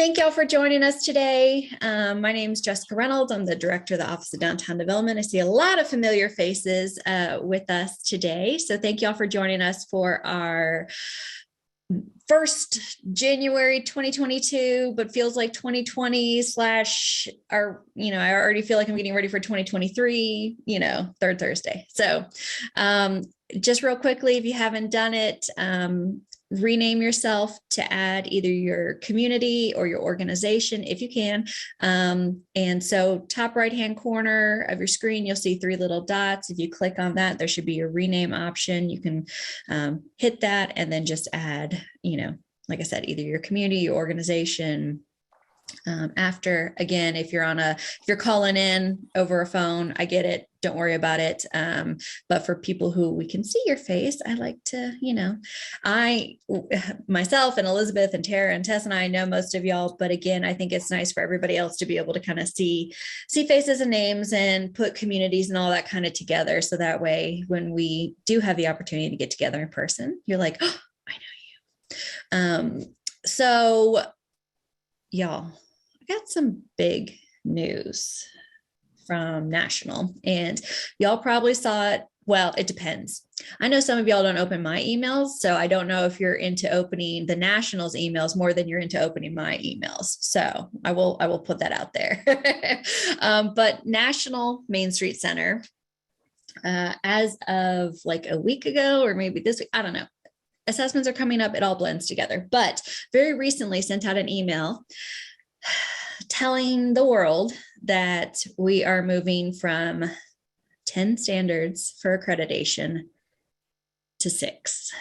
Thank y'all for joining us today. My name is Jessica Reynolds. I'm the Director of the Office of Downtown Development. I see a lot of familiar faces with us today. So thank y'all for joining us for our first January 2022, but feels like 2020 slash our, I already feel like I'm getting ready for 2023, third Thursday. So just real quickly, if you haven't done it, rename yourself to add either your community or your organization if you can. And so top right-hand corner of your screen, you'll see three little dots. If you click on that, there should be a rename option. You can hit that and then just add, like I said, either your community, your organization. After, again, if you're calling in over a phone, I get it. Don't worry about it. But for people who we can see your face, I like to, myself and Elizabeth and Tara and Tess and I know most of y'all, but again, I think it's nice for everybody else to be able to kind of see faces and names and put communities and all that kind of together. So that way, when we do have the opportunity to get together in person, you're like, oh, I know you. So y'all, I got some big news from National, and y'all probably saw it. Well, it depends. I know some of y'all don't open my emails, so I don't know if you're into opening the National's emails more than you're into opening my emails. So I will put that out there. But National Main Street Center, as of like a week ago, or maybe this week, I don't know. Assessments are coming up. It all blends together. But very recently sent out an email telling the world that we are moving from 10 standards for accreditation to 6.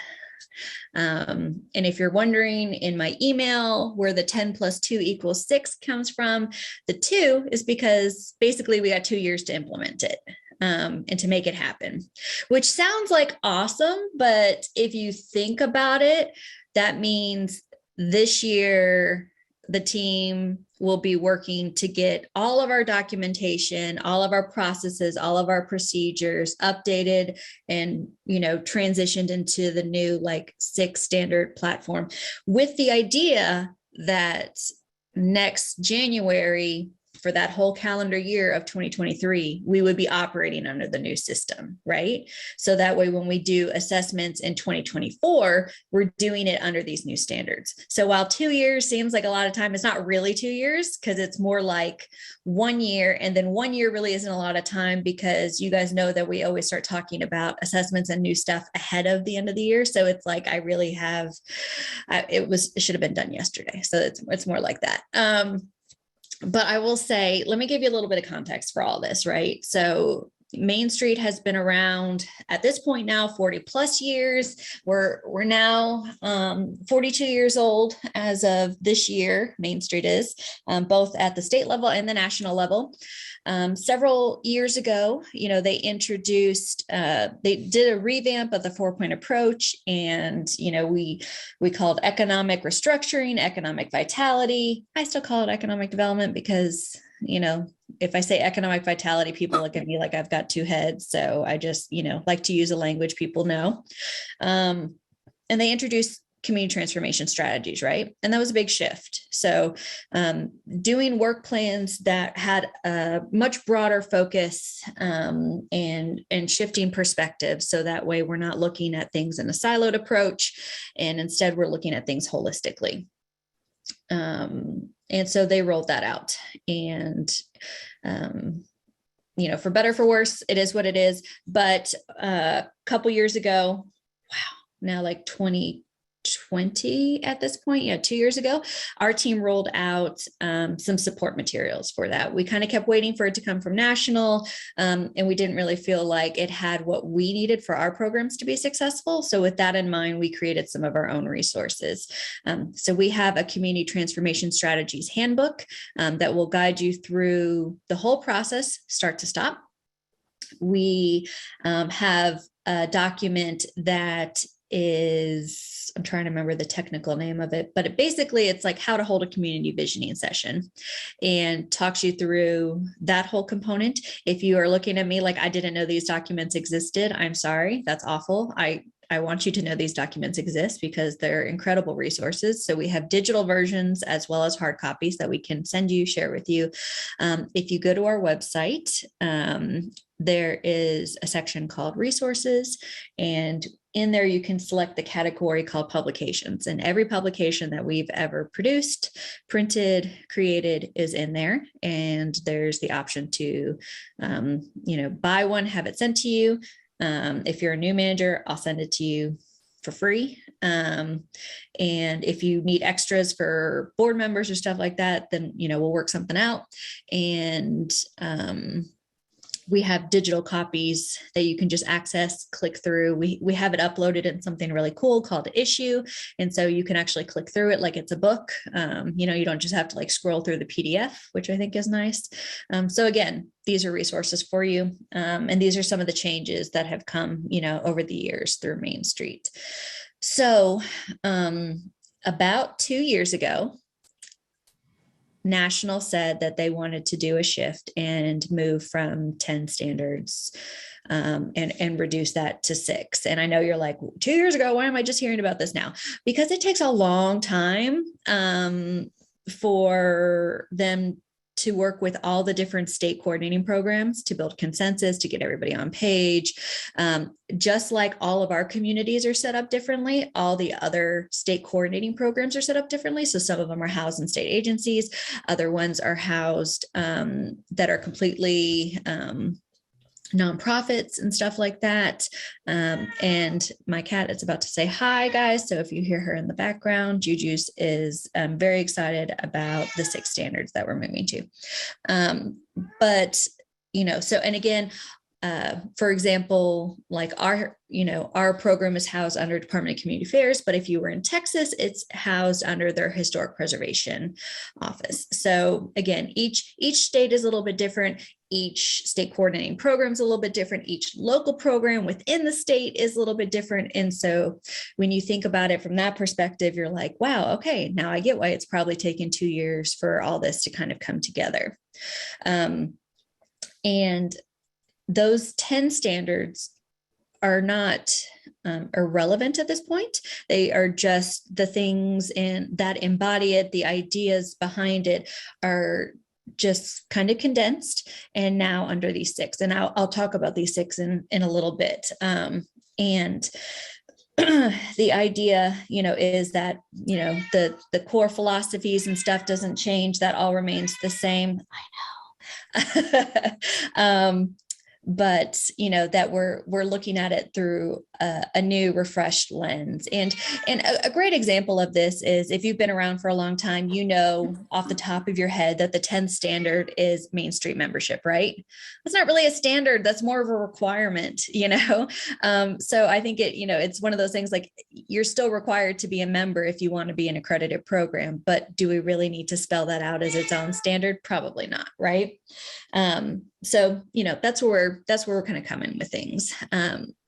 And if you're wondering in my email where the 10 plus 2 equals 6 comes from, the 2 is because basically we got 2 years to implement it. And to make it happen, which sounds like awesome. But if you think about it, that means this year, the team will be working to get all of our documentation, all of our processes, all of our procedures updated and, transitioned into the new 6 standard platform, with the idea that next January, for that whole calendar year of 2023, we would be operating under the new system, right? So that way, when we do assessments in 2024, we're doing it under these new standards. So while 2 years seems like a lot of time, it's not really 2 years, because it's more like 1 year. And then 1 year really isn't a lot of time, because you guys know that we always start talking about assessments and new stuff ahead of the end of the year. So it's like, I really have, it should have been done yesterday. So it's more like that. But I will say, let me give you a little bit of context for all this, right? So Main Street has been around at this point now 40 plus years. We're now 42 years old as of this year. Main Street is both at the state level and the national level. Several years ago, they introduced, they did a revamp of the 4-point approach, and we called economic restructuring, economic vitality. I still call it economic development because if I say economic vitality, people look at me like I've got 2 heads. So I just, like to use a language people know. And they introduced community transformation strategies, right? And that was a big shift. So doing work plans that had a much broader focus and shifting perspectives. So that way we're not looking at things in a siloed approach, and instead we're looking at things holistically. And so they rolled that out, and, for better, for worse, it is what it is. But a couple years ago, wow, now like 2020 at this point, 2 years ago, our team rolled out some support materials for that. We kind of kept waiting for it to come from National, and we didn't really feel like it had what we needed for our programs to be successful. So with that in mind, we created some of our own resources. So we have a community transformation strategies handbook that will guide you through the whole process, start to stop. We have a document that is, I'm trying to remember the technical name of it, but basically it's like how to hold a community visioning session, and talks you through that whole component. If you are looking at me like I didn't know these documents existed, I'm sorry, that's awful. I want you to know these documents exist because they're incredible resources. So we have digital versions as well as hard copies that we can send you, share with you. If you go to our website, there is a section called resources, and in there you can select the category called publications, and every publication that we've ever produced, printed, created is in there. And there's the option to, buy one, have it sent to you. If you're a new manager, I'll send it to you for free. And if you need extras for board members or stuff like that, then, we'll work something out. And, we have digital copies that you can just access, click through. We have it uploaded in something really cool called Issue. And so you can actually click through it like it's a book. You don't just have to scroll through the PDF, which I think is nice. So again, these are resources for you. And these are some of the changes that have come, over the years through Main Street. So about 2 years ago, National said that they wanted to do a shift and move from 10 standards and reduce that to 6. And I know you're like, 2 years ago, why am I just hearing about this now? Because it takes a long time for them to work with all the different state coordinating programs to build consensus, to get everybody on page. Just like all of our communities are set up differently, all the other state coordinating programs are set up differently. So some of them are housed in state agencies, other ones are housed that are completely nonprofits and stuff like that. And my cat is about to say hi, guys. So if you hear her in the background, Juju's is very excited about the 6 standards that we're moving to. And again, for example, our program is housed under Department of Community Affairs, but if you were in Texas, it's housed under their Historic Preservation Office. So again, each state is a little bit different. Each state coordinating program is a little bit different. Each local program within the state is a little bit different. And so when you think about it from that perspective, you're like, wow, okay, now I get why it's probably taken 2 years for all this to kind of come together. And those 10 standards are not irrelevant at this point. They are just the things that embody it. The ideas behind it are just kind of condensed and now under these 6. And I'll talk about these 6 in a little bit. And the idea, is that, the core philosophies and stuff doesn't change. That all remains the same. I know. But that we're looking at it through a new refreshed lens. And a great example of this is if you've been around for a long time, off the top of your head that the 10th standard is Main Street membership, right? That's not really a standard, that's more of a requirement. So I think it's one of those things, like, you're still required to be a member if you want to be an accredited program, but do we really need to spell that out as its own standard? Probably not, right? So that's where we're kind of coming with things.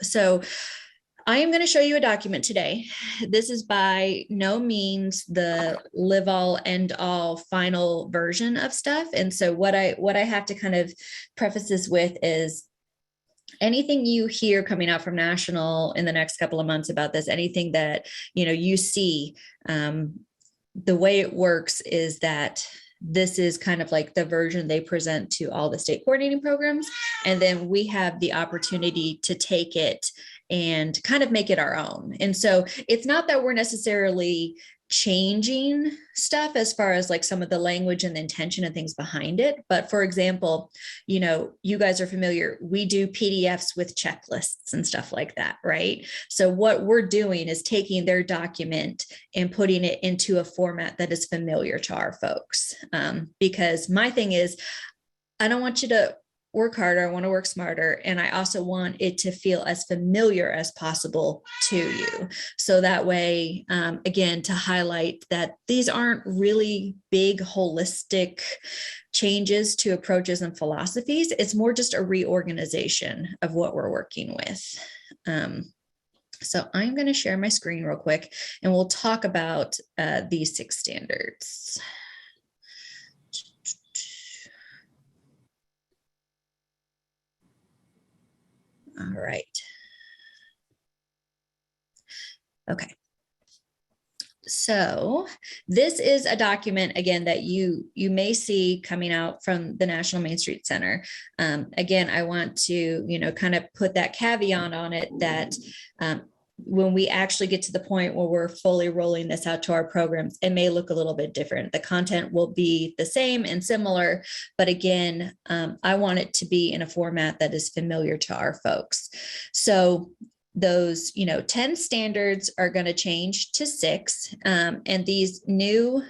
So I am going to show you a document today. This is by no means the live all end all final version of stuff. And so what I have to kind of preface this with is anything you hear coming out from National in the next couple of months about this, anything that, you see, the way it works is that this is kind of like the version they present to all the state coordinating programs. And then we have the opportunity to take it and kind of make it our own. And so it's not that we're necessarily changing stuff as far as like some of the language and the intention and things behind it. But for example, you guys are familiar, we do PDFs with checklists and stuff like that, right? So what we're doing is taking their document and putting it into a format that is familiar to our folks. Because my thing is, I don't want you to work harder. I want to work smarter. And I also want it to feel as familiar as possible to you. So that way, again, to highlight that these aren't really big holistic changes to approaches and philosophies. It's more just a reorganization of what we're working with. So I'm going to share my screen real quick and we'll talk about these 6 standards. All right. Okay. So this is a document, again, that you may see coming out from the National Main Street Center. Again, I want to, kind of put that caveat on it that when we actually get to the point where we're fully rolling this out to our programs, it may look a little bit different. The content will be the same and similar, but again, I want it to be in a format that is familiar to our folks. So those 10 standards are going to change to 6, and these new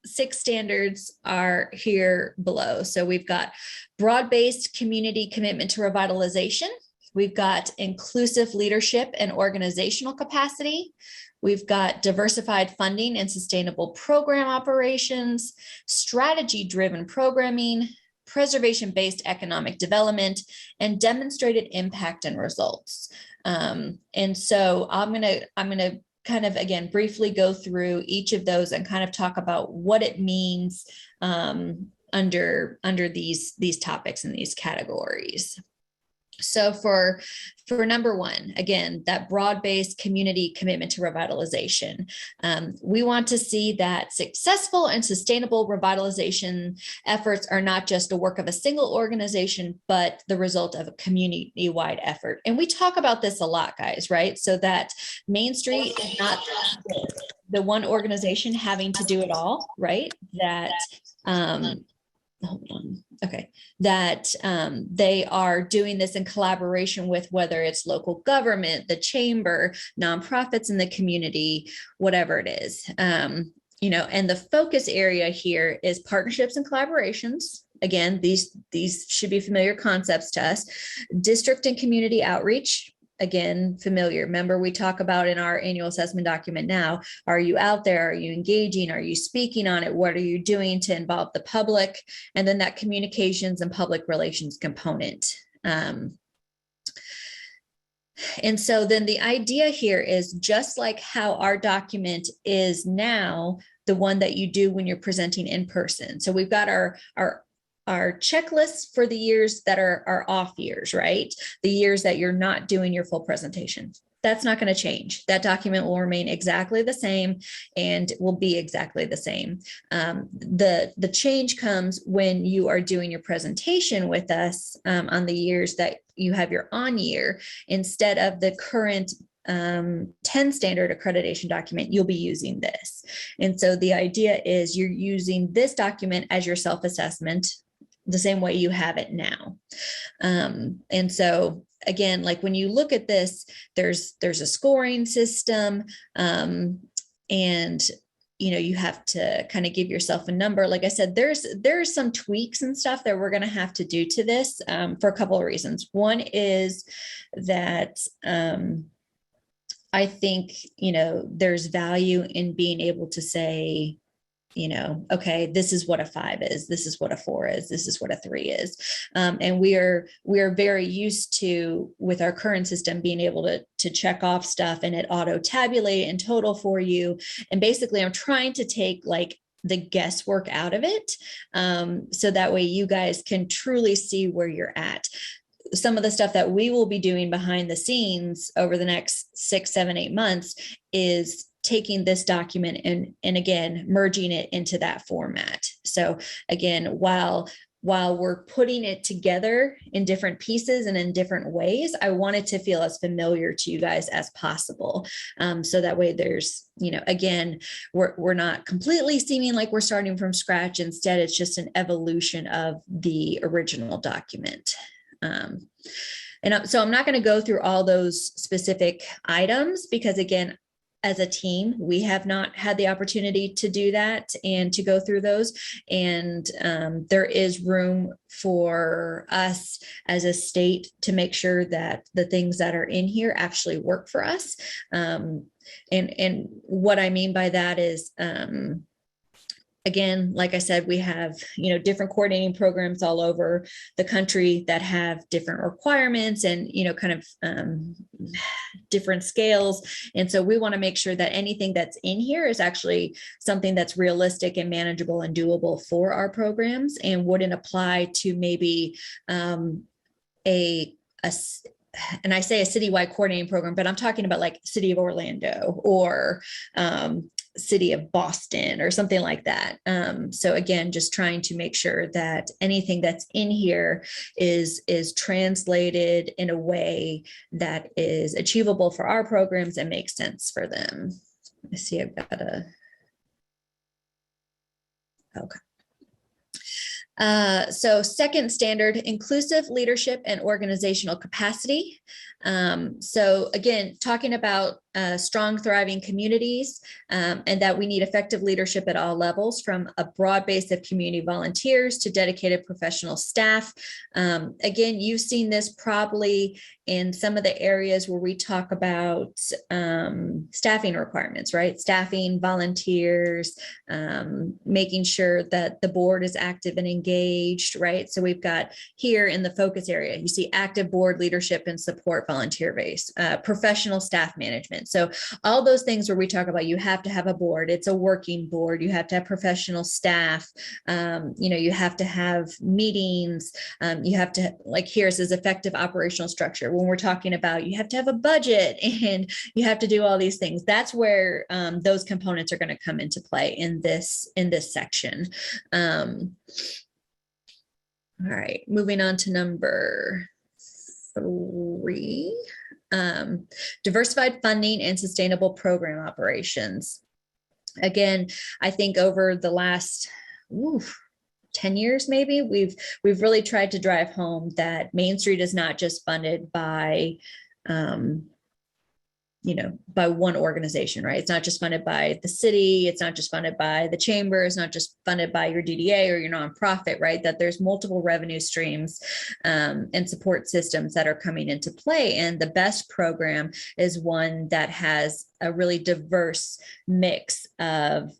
6 standards are here below. So we've got broad-based community commitment to revitalization, we've got inclusive leadership and organizational capacity, we've got diversified funding and sustainable program operations, strategy-driven programming, preservation-based economic development, and demonstrated impact and results. And so I'm gonna kind of, again, briefly go through each of those and kind of talk about what it means under these topics and these categories. So for number 1, again, that broad-based community commitment to revitalization, we want to see that successful and sustainable revitalization efforts are not just the work of a single organization, but the result of a community-wide effort. And we talk about this a lot, guys, right? So that Main Street is not the one organization having to do it all, right? That hold on. Okay. That they are doing this in collaboration with whether it's local government, the chamber, nonprofits in the community, whatever it is. And the focus area here is partnerships and collaborations. Again, these should be familiar concepts to us. District and community outreach. Again, familiar. Remember, we talk about in our annual assessment document now, are you out there? Are you engaging? Are you speaking on it? What are you doing to involve the public? And then that communications and public relations component. And so then the idea here is just like how our document is now, the one that you do when you're presenting in person. So we've got our checklists for the years that are off years, right? The years that you're not doing your full presentation. That's not going to change. That document will remain exactly the same and will be exactly the same. The change comes when you are doing your presentation with us on the years that you have your on year, instead of the current 10 standard accreditation document, you'll be using this. And so the idea is you're using this document as your self-assessment the same way you have it now. And so again, like when you look at this, there's a scoring system, and you have to kind of give yourself a number. Like I said, there's some tweaks and stuff that we're going to have to do to this for a couple of reasons. One is that I think, there's value in being able to say, okay, this is what a 5 is, this is what a 4 is, this is what a 3 is. And we are very used to, with our current system, being able to check off stuff and it auto tabulate in total for you. And basically I'm trying to take like the guesswork out of it, so that way you guys can truly see where you're at. Some of the stuff that we will be doing behind the scenes over the next 6, 7, 8 months is taking this document and again, merging it into that format. So again, while we're putting it together in different pieces and in different ways, I want it to feel as familiar to you guys as possible. So that way there's, again, we're not completely seeming like we're starting from scratch. Instead, it's just an evolution of the original document. And so I'm not going to go through all those specific items because, again, as a team, we have not had the opportunity to do that and to go through those. And there is room for us as a state to make sure that the things that are in here actually work for us. And what I mean by that is, again, like I said, we have, different coordinating programs all over the country that have different requirements and, kind of different scales. And so we want to make sure that anything that's in here is actually something that's realistic and manageable and doable for our programs and wouldn't apply to maybe a and I say a citywide coordinating program, but I'm talking about like City of Orlando or City of Boston or something like that. So again, just trying to make sure that anything that's in here is translated in a way that is achievable for our programs and makes sense for them. I see I've got okay. So second standard, inclusive leadership and organizational capacity. So again, talking about strong, thriving communities, and that we need effective leadership at all levels, from a broad base of community volunteers to dedicated professional staff. Again, you've seen this probably in some of the areas where we talk about staffing requirements, right? Staffing, volunteers, making sure that the board is active and engaged, right? So we've got here in the focus area, you see active board leadership and support, volunteer base, professional staff management. So all those things where we talk about, you have to have a board, it's a working board, you have to have professional staff, you have to have meetings, you have to, like here it says effective operational structure. When we're talking about, you have to have a budget and you have to do all these things. That's where those components are going to come into play in this section. All right, moving on to number 3. Diversified funding and sustainable program operations. Again, I think over the last 10 years, maybe we've really tried to drive home that Main Street is not just funded by by one organization, right? It's not just funded by the city. It's not just funded by the chamber. It's not just funded by your DDA or your nonprofit, right? That there's multiple revenue streams and support systems that are coming into play. And the BEST program is one that has a really diverse mix of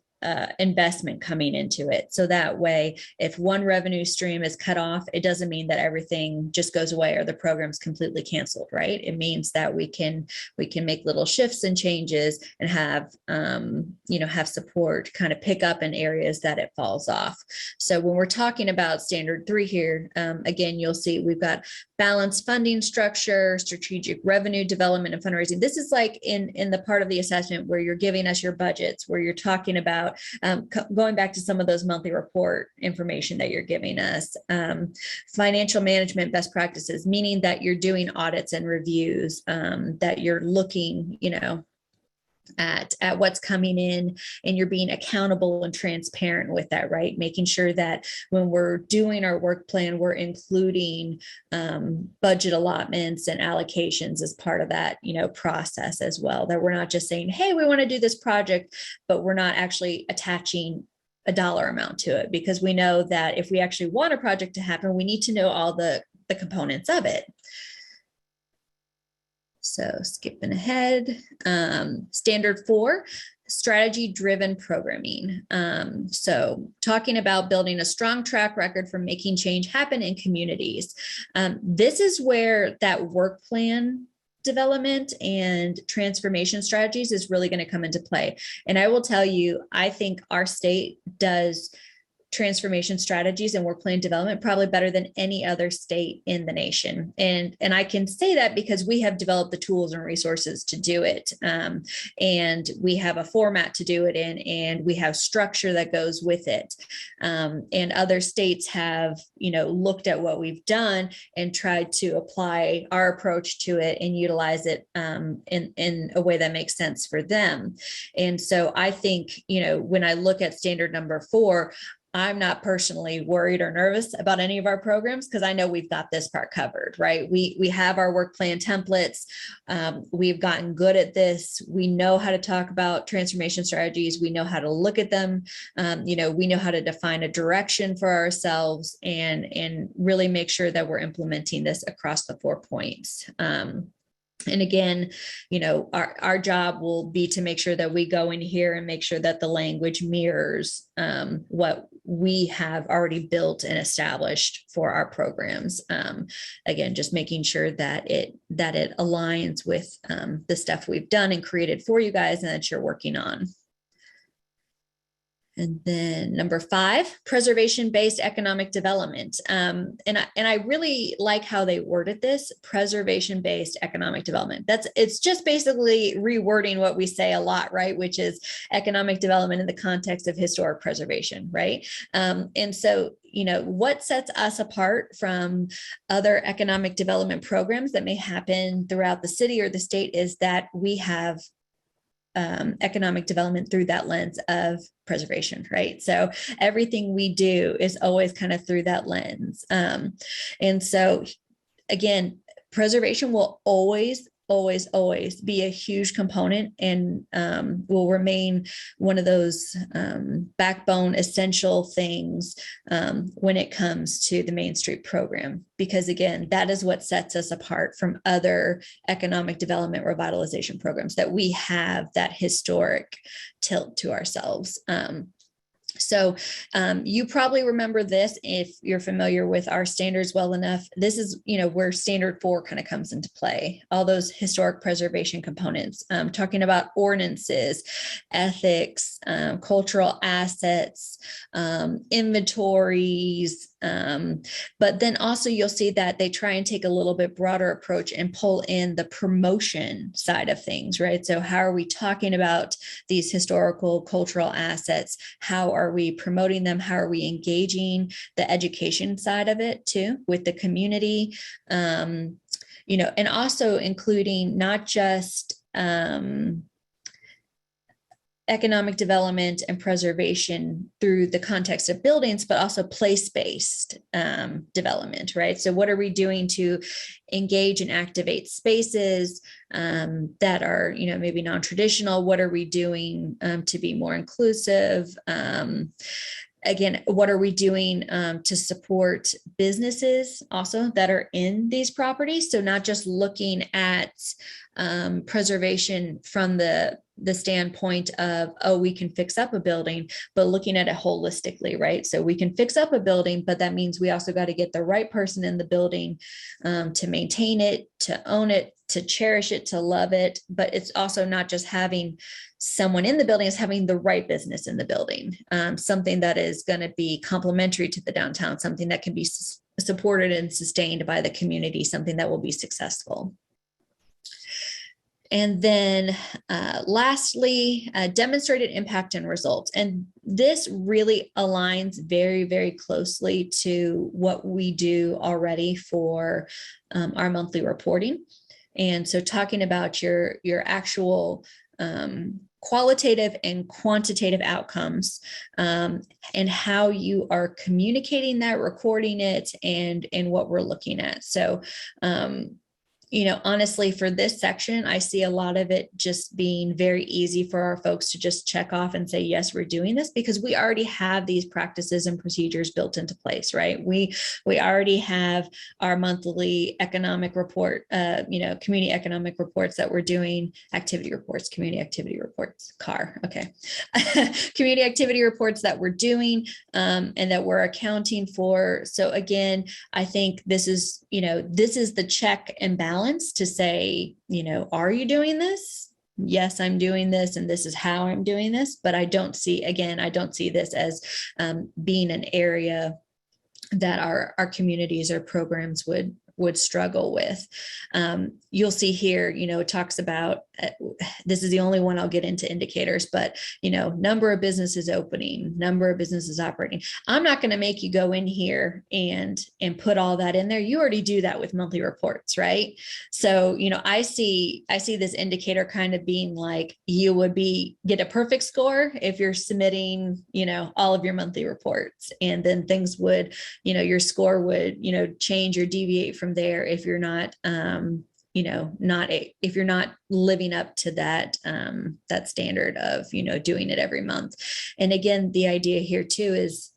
investment coming into it. So that way, if one revenue stream is cut off, it doesn't mean that everything just goes away or the program's completely canceled, right? It means that we can make little shifts and changes and have, have support kind of pick up in areas that it falls off. So when we're talking about standard 3 here, again, you'll see we've got balanced funding structure, strategic revenue development and fundraising. This is like in the part of the assessment where you're giving us your budgets, where you're talking about going back to some of those monthly report information that you're giving us, financial management best practices, meaning that you're doing audits and reviews, that you're looking, at what's coming in, and you're being accountable and transparent with that, right? Making sure that when we're doing our work plan, we're including budget allotments and allocations as part of that, process as well, that we're not just saying, hey, we want to do this project, but we're not actually attaching a dollar amount to it, because we know that if we actually want a project to happen, we need to know all the components of it. So skipping ahead, standard 4, strategy-driven programming. So talking about building a strong track record for making change happen in communities. This is where that work plan development and transformation strategies is really going to come into play. And I will tell you, I think our state does transformation strategies and work plan development probably better than any other state in the nation. And I can say that because we have developed the tools and resources to do it. And we have a format to do it in, and we have structure that goes with it. And other states have, looked at what we've done and tried to apply our approach to it and utilize it in a way that makes sense for them. And so I think, when I look at standard number 4, I'm not personally worried or nervous about any of our programs, because I know we've got this part covered, right? We have our work plan templates. We've gotten good at this. We know how to talk about transformation strategies. We know how to look at them. We know how to define a direction for ourselves and really make sure that we're implementing this across the 4 points. And again, our job will be to make sure that we go in here and make sure that the language mirrors what we have already built and established for our programs. Again, just making sure that it aligns with the stuff we've done and created for you guys and that you're working on. And then number 5, preservation-based economic development. And I really like how they worded this, preservation-based economic development. It's just basically rewording what we say a lot, right? Which is economic development in the context of historic preservation, right? And so, what sets us apart from other economic development programs that may happen throughout the city or the state is that we have economic development through that lens of preservation, right? So everything we do is always kind of through that lens. And so again, preservation will always be a huge component and will remain one of those backbone essential things when it comes to the Main Street program, because again, that is what sets us apart from other economic development revitalization programs, that we have that historic tilt to ourselves. So you probably remember this if you're familiar with our standards well enough. This is, where standard 4 kind of comes into play, all those historic preservation components, talking about ordinances, ethics, cultural assets, inventories. But then also you'll see that they try and take a little bit broader approach and pull in the promotion side of things, right? So how are we talking about these historical cultural assets? How are we promoting them? How are we engaging the education side of it too with the community? And also including not just economic development and preservation through the context of buildings, but also place-based development, right? So what are we doing to engage and activate spaces that are, maybe non-traditional? What are we doing to be more inclusive? Again, what are we doing to support businesses also that are in these properties? So not just looking at preservation from the standpoint of, we can fix up a building, but looking at it holistically, right? So we can fix up a building, but that means we also got to get the right person in the building to maintain it, to own it, to cherish it, to love it. But it's also not just having someone in the building, it's having the right business in the building, something that is going to be complementary to the downtown, something that can be supported and sustained by the community, something that will be successful. And then lastly, demonstrated impact and results. And this really aligns very, very closely to what we do already for our monthly reporting. And so talking about your actual qualitative and quantitative outcomes and how you are communicating that, recording it, and what we're looking at. So honestly, for this section, I see a lot of it just being very easy for our folks to just check off and say, yes, we're doing this, because we already have these practices and procedures built into place, right? We already have our monthly economic report, community economic reports that we're doing, community activity reports, okay. Community activity reports that we're doing and that we're accounting for. So again, I think this is the check and balance to say, are you doing this? Yes, I'm doing this, and this is how I'm doing this. But I don't see this as being an area that our communities or programs would struggle with. You'll see here, it talks about, this is the only one I'll get into indicators, but, number of businesses opening, number of businesses operating. I'm not going to make you go in here and put all that in there. You already do that with monthly reports, right? So, I see this indicator kind of being like, you would get a perfect score if you're submitting, all of your monthly reports, and then things would, your score would, change or deviate from there if you're not, if you're not living up to that standard of, doing it every month. And again, the idea here too is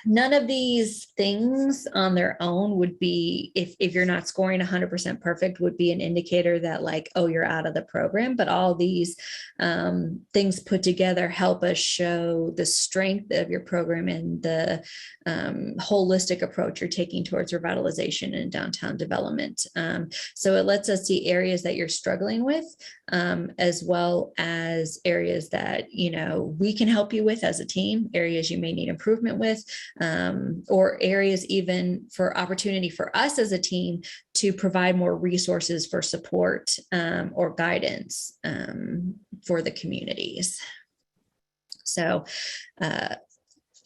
none of these things on their own would be, if you're not scoring 100% perfect, would be an indicator that like, oh, you're out of the program. But all these things put together help us show the strength of your program and the holistic approach you're taking towards revitalization and downtown development. So it lets us see areas that you're struggling with, as well as areas that, you know, we can help you with as a team, areas you may need improvement with, or areas even for opportunity for us as a team to provide more resources for support or guidance for the communities. So let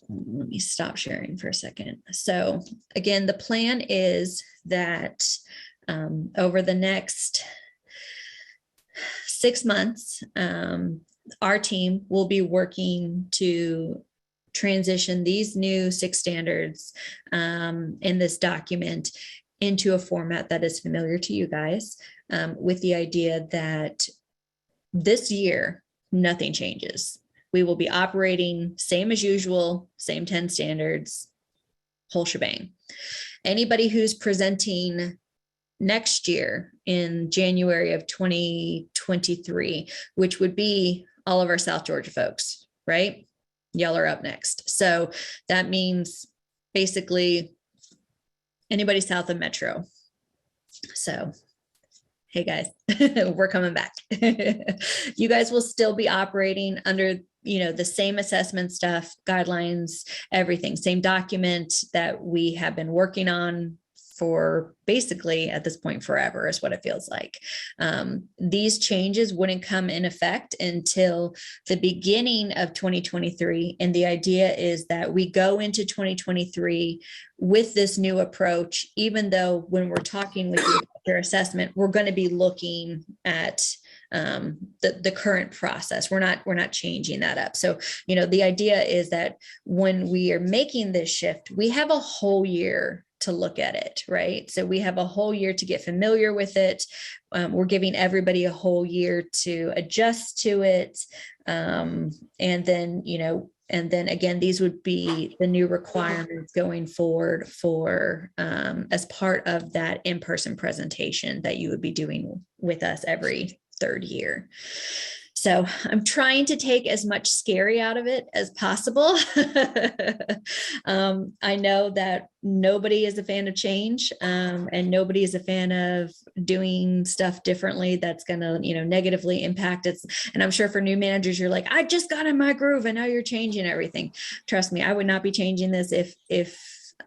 me stop sharing for a second. So again, the plan is that over the next 6 months, our team will be working to transition these new 6 standards in this document into a format that is familiar to you guys, with the idea that this year, nothing changes. We will be operating same as usual, same 10 standards, whole shebang. Anybody who's presenting next year in January of 2023, which would be all of our South Georgia folks, right? Y'all are up next. So that means basically anybody south of Metro. So hey guys, we're coming back. You guys will still be operating under, you know, the same assessment stuff, guidelines, everything, same document that we have been working on for basically at this point forever is what it feels like. These changes wouldn't come in effect until the beginning of 2023. And the idea is that we go into 2023 with this new approach, even though when we're talking with you about your assessment, we're going to be looking at the current process. We're not changing that up. So, you know, the idea is that when we are making this shift, we have a whole year to look at it, right? So we have a whole year to get familiar with it. We're giving everybody a whole year to adjust to it. And then, you know, and then again, these would be the new requirements going forward for as part of that in-person presentation that you would be doing with us every 3rd year. So I'm trying to take as much scary out of it as possible. I know that nobody is a fan of change, and nobody is a fan of doing stuff differently that's going to, you know, negatively impact it. And I'm sure for new managers, you're like, I just got in my groove and now you're changing everything. Trust me, I would not be changing this if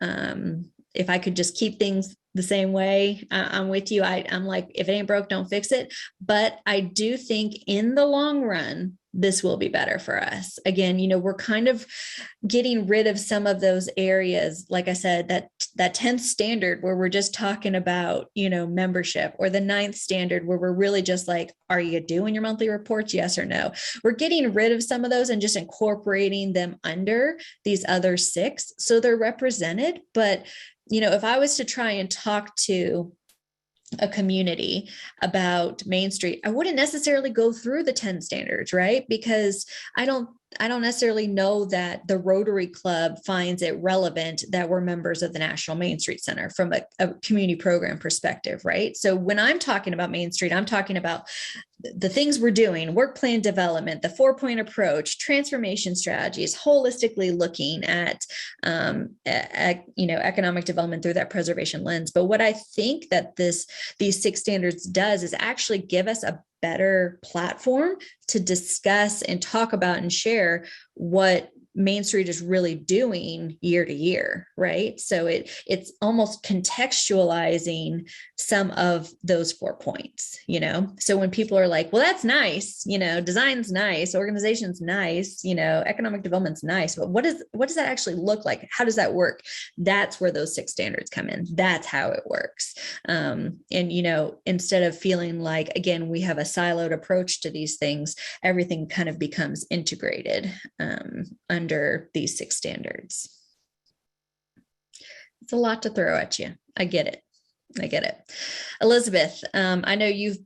I could just keep things the same way. I'm with you. I'm like, if it ain't broke, don't fix it. But I do think in the long run, this will be better for us. Again, you know, we're kind of getting rid of some of those areas. Like I said, that 10th standard where we're just talking about, you know, membership, or the 9th standard where we're really just like, are you doing your monthly reports? Yes or no? We're getting rid of some of those and just incorporating them under these other 6. So they're represented. But, you know, if I was to try and talk to a community about Main Street, I wouldn't necessarily go through the 10 standards, right? Because I don't necessarily know that the Rotary Club finds it relevant that we're members of the National Main Street Center from a community program perspective, right? So when I'm talking about Main Street, I'm talking about the things we're doing, work plan development, the 4-point approach, transformation strategies, holistically looking at you know, economic development through that preservation lens. But what I think that these 6 standards does is actually give us a better platform to discuss and talk about and share what Main Street is really doing year to year, right? So it's almost contextualizing some of those 4 points, you know? So when people are like, well, that's nice, you know, design's nice, organization's nice, you know, economic development's nice, but what does that actually look like? How does that work? That's where those 6 standards come in. That's how it works. And, you know, instead of feeling like, again, we have a siloed approach to these things, everything kind of becomes integrated under these 6 standards. It's a lot to throw at you. I get it. Elizabeth, I know you've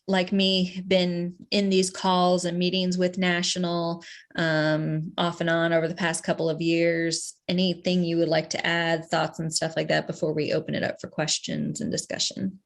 like me, been in these calls and meetings with National off and on over the past couple of years. Anything you would like to add, thoughts and stuff like that before we open it up for questions and discussion?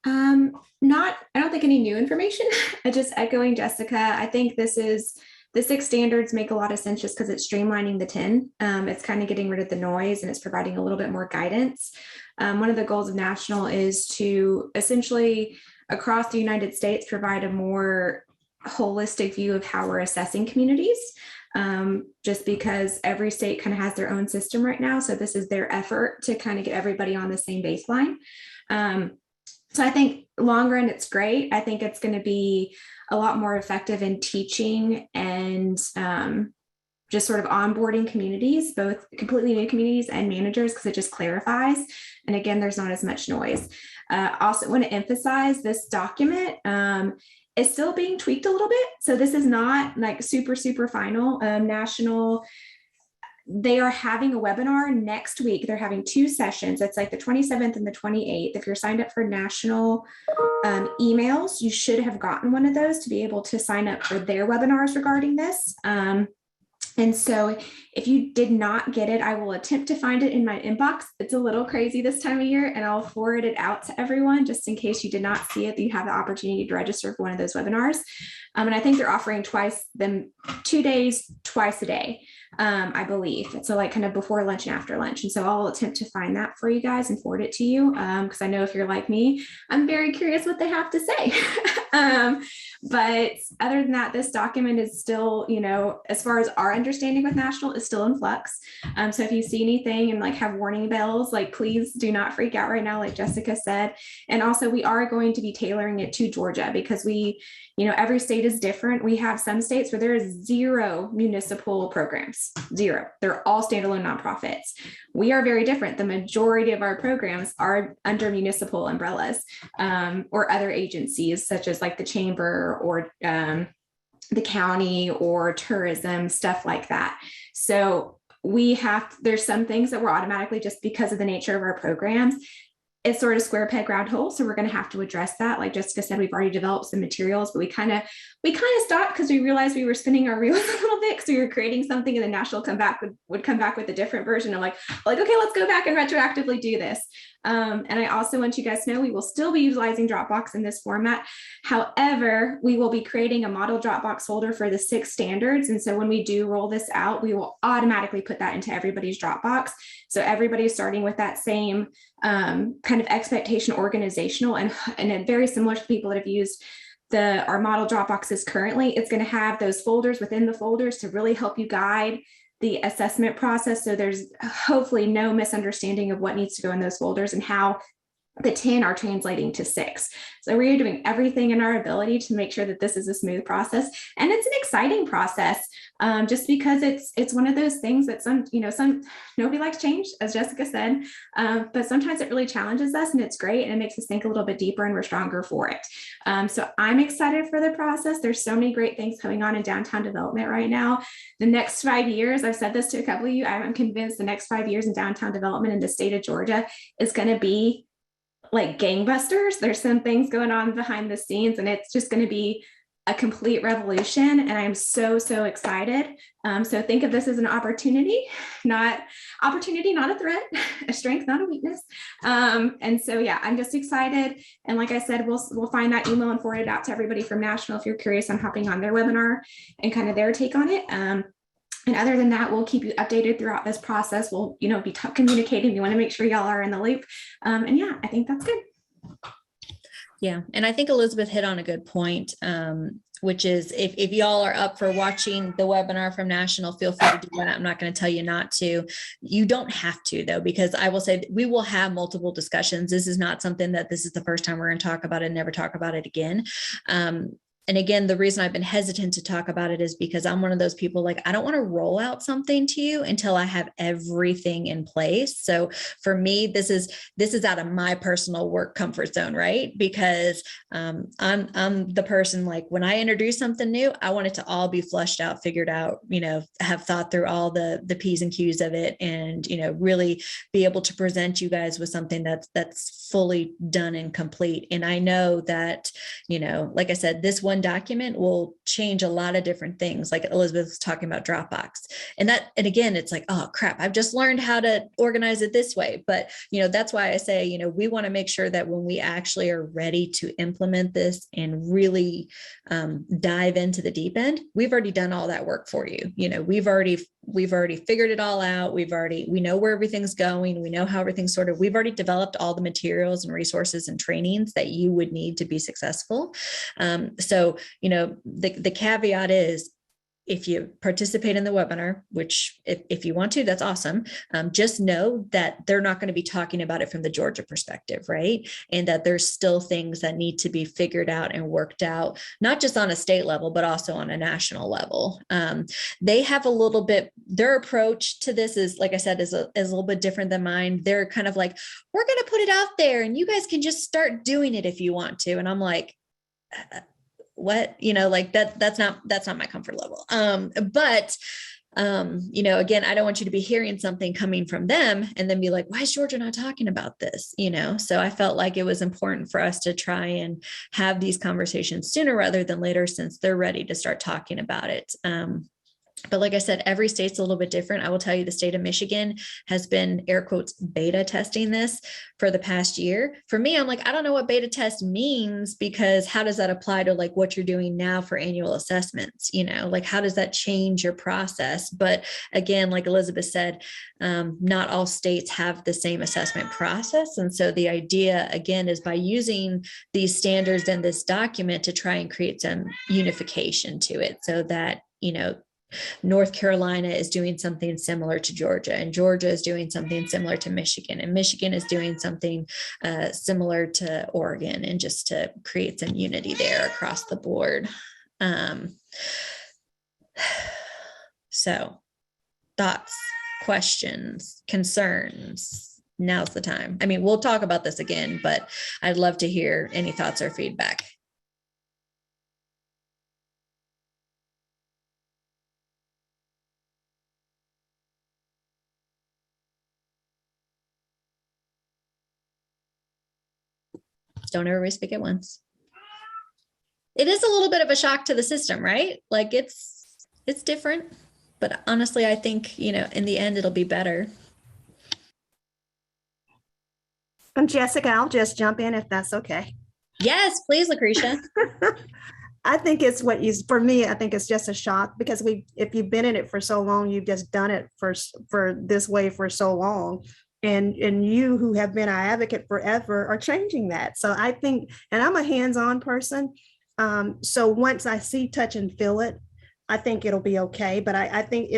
I don't think any new information. Just echoing Jessica, I think the 6 standards make a lot of sense just because it's streamlining the 10. It's kind of getting rid of the noise and it's providing a little bit more guidance. One of the goals of National is to essentially across the United States provide a more holistic view of how we're assessing communities. Just because every state kind of has their own system right now. So this is their effort to kind of get everybody on the same baseline. So I think long run, it's great. I think it's going to be a lot more effective in teaching and just sort of onboarding communities, both completely new communities and managers, because it just clarifies. And again, there's not as much noise. Also want to emphasize this document is still being tweaked a little bit. So this is not like super, super final. National, they are having a webinar next week. They're having 2 sessions. It's like the 27th and the 28th. If you're signed up for National emails, you should have gotten one of those to be able to sign up for their webinars regarding this. And so if you did not get it, I will attempt to find it in my inbox. It's a little crazy this time of year, and I'll forward it out to everyone just in case you did not see it, that you have the opportunity to register for one of those webinars. And I think they're offering 2 days, twice a day. I believe. So like kind of before lunch and after lunch. And so I'll attempt to find that for you guys and forward it to you. Because I know if you're like me, I'm very curious what they have to say. But other than that, this document is still, as far as our understanding with National, is still in flux. So if you see anything and like have warning bells, like please do not freak out right now, like Jessica said. And also we are going to be tailoring it to Georgia because every state is different. We have some states where there is 0 municipal programs, 0. They're all standalone nonprofits. We are very different. The majority of our programs are under municipal umbrellas or other agencies such as like the chamber or the county or tourism, stuff like that. So there's some things that we're automatically, just because of the nature of our programs, it's sort of square peg round hole. So we're going to have to address that. Like Jessica said, we've already developed some materials, but we kind of stopped because we realized we were spinning our wheels a little bit because we were creating something and the National would come back with a different version of like, okay, let's go back and retroactively do this. And I also want you guys to know we will still be utilizing Dropbox in this format. However, we will be creating a model Dropbox folder for the 6 standards. And so when we do roll this out, we will automatically put that into everybody's Dropbox. So everybody's starting with that same kind of expectation organizational and very similar to people that have used our model Dropboxes currently. It's going to have those folders within the folders to really help you guide the assessment process. So there's hopefully no misunderstanding of what needs to go in those folders and how the 10 are translating to 6. So we're doing everything in our ability to make sure that this is a smooth process. And it's an exciting process just because it's one of those things that nobody likes change, as Jessica said, but sometimes it really challenges us and it's great. And it makes us think a little bit deeper and we're stronger for it. So I'm excited for the process. There's so many great things going on in downtown development right now. The next 5 years, I've said this to a couple of you, I'm convinced the next 5 years in downtown development in the state of Georgia is going to be like gangbusters. There's some things going on behind the scenes and it's just going to be a complete revolution. And I'm so, so excited. So think of this as an opportunity, not a threat, a strength, not a weakness. And so, yeah, I'm just excited. And like I said, we'll find that email and forward it out to everybody from National if you're curious on hopping on their webinar and kind of their take on it. And other than that, we'll keep you updated throughout this process. We'll, be communicating. We want to make sure y'all are in the loop. And yeah, I think that's good. Yeah. And I think Elizabeth hit on a good point, which is if y'all are up for watching the webinar from National, feel free to do that. I'm not going to tell you not to. You don't have to though, because I will say we will have multiple discussions. This is not something that this is the first time we're going to talk about it and never talk about it again. and again, the reason I've been hesitant to talk about it is because I'm one of those people, like, I don't want to roll out something to you until I have everything in place. So for me, this is out of my personal work comfort zone, right? Because I'm the person, like, when I introduce something new, I want it to all be flushed out, figured out, have thought through all the P's and Q's of it, and really be able to present you guys with something that's fully done and complete. And I know that, like I said, this one document will change a lot of different things. Like Elizabeth was talking about Dropbox, and again, it's like, oh crap, I've just learned how to organize it this way. But that's why I say, we want to make sure that when we actually are ready to implement this and really dive into the deep end, we've already done all that work for you. We've already figured it all out. We know where everything's going. We know how everything's sorted. We've already developed all the materials and resources and trainings that you would need to be successful. So, the caveat is, if you participate in the webinar, which if you want to, that's awesome. Just know that they're not going to be talking about it from the Georgia perspective, right? And that there's still things that need to be figured out and worked out, not just on a state level, but also on a national level. They have a little bit, their approach to this is, like I said, is a little bit different than mine. They're kind of like, we're going to put it out there and you guys can just start doing it if you want to. And I'm like, what, like that's not my comfort level. But again, I don't want you to be hearing something coming from them and then be like, why is Georgia not talking about this? So I felt like it was important for us to try and have these conversations sooner rather than later, since they're ready to start talking about it. But like I said, every state's a little bit different. I will tell you, the state of Michigan has been, air quotes, beta testing this for the past year. For me, I'm like, I don't know what beta test means, because how does that apply to like what you're doing now for annual assessments? Like, how does that change your process? But again, like Elizabeth said, not all states have the same assessment process. And so the idea, again, is by using these standards in this document to try and create some unification to it, so that, North Carolina is doing something similar to Georgia, and Georgia is doing something similar to Michigan, and Michigan is doing something similar to Oregon, and just to create some unity there across the board. So, thoughts, questions, concerns? Now's the time. I mean, we'll talk about this again, but I'd love to hear any thoughts or feedback. Don't everybody speak at once. It is a little bit of a shock to the system, right? Like it's different, but honestly, I think, in the end, it'll be better. And Jessica, I'll just jump in if that's okay. Yes, please, Lucretia. I think for me, I think it's just a shock, because if you've been in it for so long, you've just done it for this way for so long. And you, who have been our advocate forever, are changing that. So I think, and I'm a hands-on person. So once I see, touch, and feel it, I think it'll be okay. But I think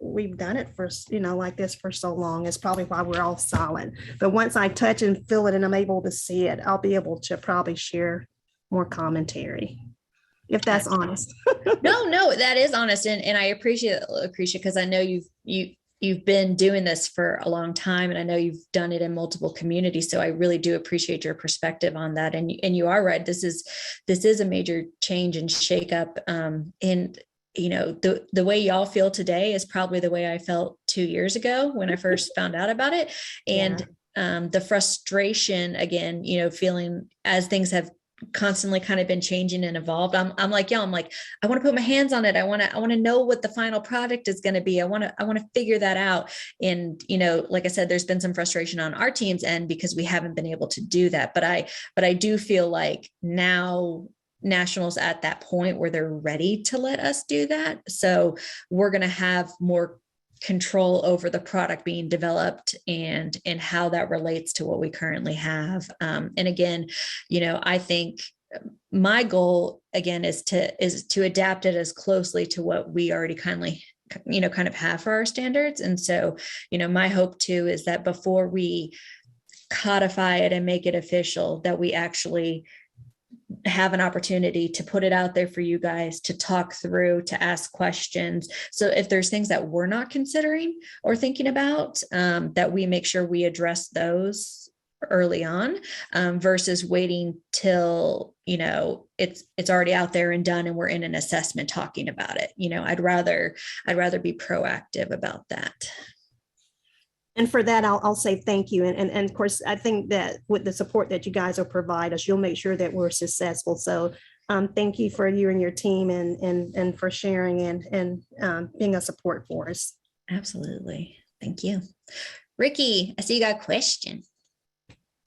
we've done it for, like this for so long. It's probably why we're all silent. But once I touch and feel it and I'm able to see it, I'll be able to probably share more commentary, if that's honest. No, that is honest. And I appreciate it, Lucretia, because I know you've been doing this for a long time, and I know you've done it in multiple communities. So I really do appreciate your perspective on that. And you are right. This is a major change and shakeup. And the way y'all feel today is probably the way I felt 2 years ago when I first found out about it. And the frustration, again, feeling as things have constantly kind of been changing and evolved. I'm like, I want to put my hands on it. I want to know what the final product is going to be. I want to figure that out. And, like I said, there's been some frustration on our team's end because we haven't been able to do that. But I do feel like now Nationals at that point where they're ready to let us do that. So we're going to have more control over the product being developed and how that relates to what we currently have. And again, I think my goal again is to adapt it as closely to what we already kind of have for our standards. And so, my hope too is that before we codify it and make it official, that we actually have an opportunity to put it out there for you guys to talk through, to ask questions. So if there's things that we're not considering or thinking about, that we make sure we address those early on, versus waiting till, it's already out there and done and we're in an assessment talking about it. I'd rather be proactive about that. And for that, I'll say thank you. And of course, I think that with the support that you guys will provide us, you'll make sure that we're successful. So thank you for you and your team and for sharing and being a support for us. Absolutely. Thank you. Ricky, I see you got a question.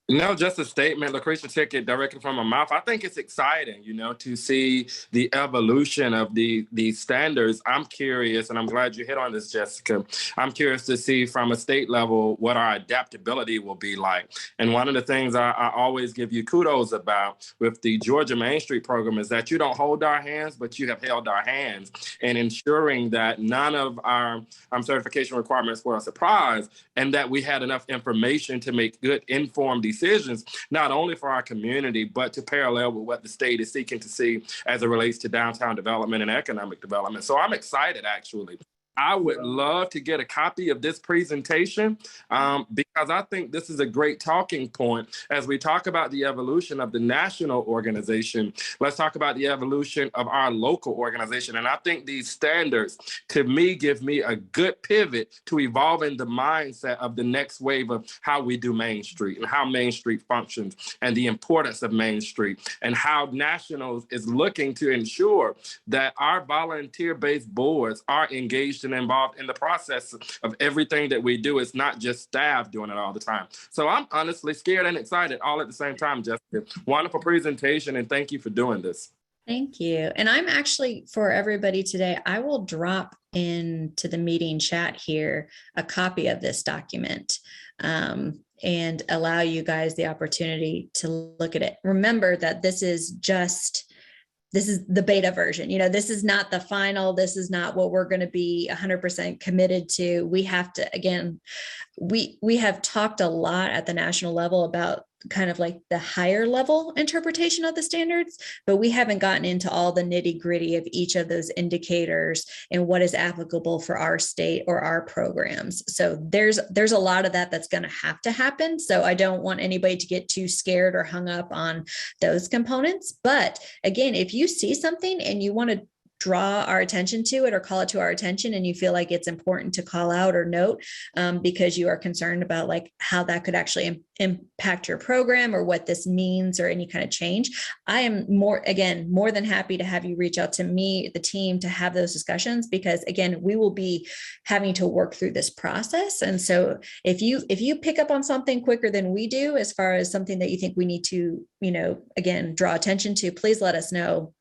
No, just a statement. Lucretia took it directly from my mouth. I think it's exciting, to see the evolution of these standards. I'm curious, and I'm glad you hit on this, Jessica. I'm curious to see from a state level what our adaptability will be like. And one of the things I always give you kudos about with the Georgia Main Street program is that you don't hold our hands, but you have held our hands in ensuring that none of our certification requirements were a surprise, and that we had enough information to make good informed decisions, not only for our community, but to parallel with what the state is seeking to see as it relates to downtown development and economic development. So I'm excited, actually. I would love to get a copy of this presentation because I think this is a great talking point as we talk about the evolution of the national organization. Let's talk about the evolution of our local organization. And I think these standards, to me, give me a good pivot to evolving the mindset of the next wave of how we do Main Street and how Main Street functions and the importance of Main Street and how Nationals is looking to ensure that our volunteer-based boards are engaged and involved in the process of everything that we do. It's not just staff doing it all the time. So I'm honestly scared and excited all at the same time, Jessica. Wonderful presentation, and thank you for doing this. Thank you. And I'm actually, for everybody today, I will drop into the meeting chat here a copy of this document, and allow you guys the opportunity to look at it. Remember that this is the beta version. This is not the final. This is not what we're going to be 100% committed to. We have to, again, we have talked a lot at the national level about kind of like the higher level interpretation of the standards, but we haven't gotten into all the nitty gritty of each of those indicators and what is applicable for our state or our programs. So there's a lot of that's going to have to happen. So I don't want anybody to get too scared or hung up on those components. But again, if you see something and you want to draw our attention to it or call it to our attention, and you feel like it's important to call out or note because you are concerned about like how that could actually impact your program or what this means or any kind of change, I am more than happy to have you reach out to me, the team, to have those discussions, because again, we will be having to work through this process. And so if you pick up on something quicker than we do, as far as something that you think we need to, again, draw attention to, please let us know.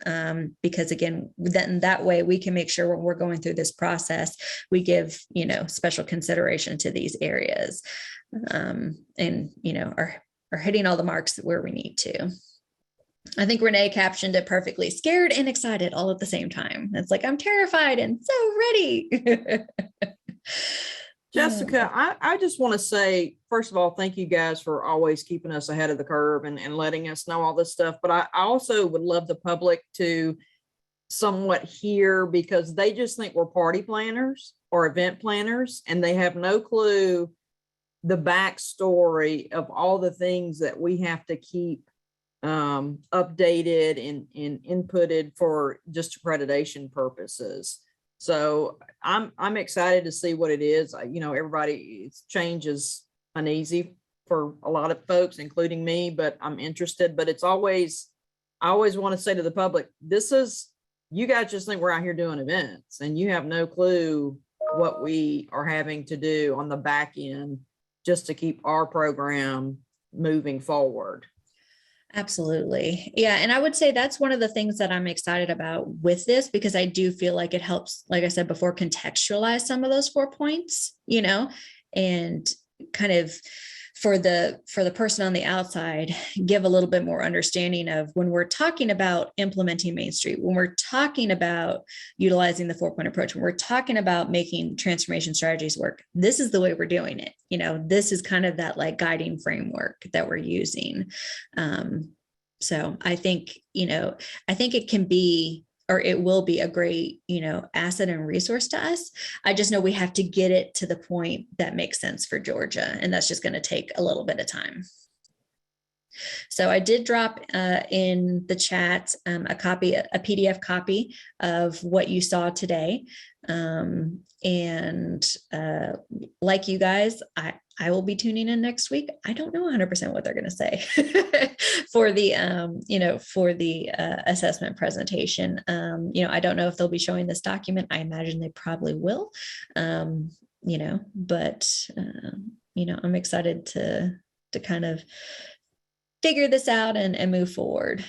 Because again, then that way we can make sure when we're going through this process, we give, special consideration to these areas. And are hitting all the marks where we need to. I think Renee captioned it perfectly: scared and excited all at the same time. It's like, I'm terrified and so ready. Jessica, I just want to say, first of all, thank you guys for always keeping us ahead of the curve and letting us know all this stuff. But I also would love the public to somewhat hear, because they just think we're party planners or event planners, and they have no clue the backstory of all the things that we have to keep updated and inputted for just accreditation purposes. So I'm excited to see what it is. Change is uneasy for a lot of folks, including me, but I'm interested. But I always want to say to the public, you guys just think we're out here doing events, and you have no clue what we are having to do on the back end just to keep our program moving forward. Absolutely. Yeah. And I would say that's one of the things that I'm excited about with this, because I do feel like it helps, like I said before, contextualize some of those 4 points, and kind of for the person on the outside, give a little bit more understanding of when we're talking about implementing Main Street, when we're talking about utilizing the 4-point approach, when we're talking about making transformation strategies work, this is the way we're doing it. This is kind of that like guiding framework that we're using. So I think, I think it can be, or it will be a great, asset and resource to us. I just know we have to get it to the point that makes sense for Georgia. And that's just going to take a little bit of time. So I did drop in the chat a PDF copy of what you saw today. Like you guys, I will be tuning in next week. I don't know 100% what they're going to say for the, for the assessment presentation. I don't know if they'll be showing this document. I imagine they probably will, but I'm excited to kind of figure this out and move forward.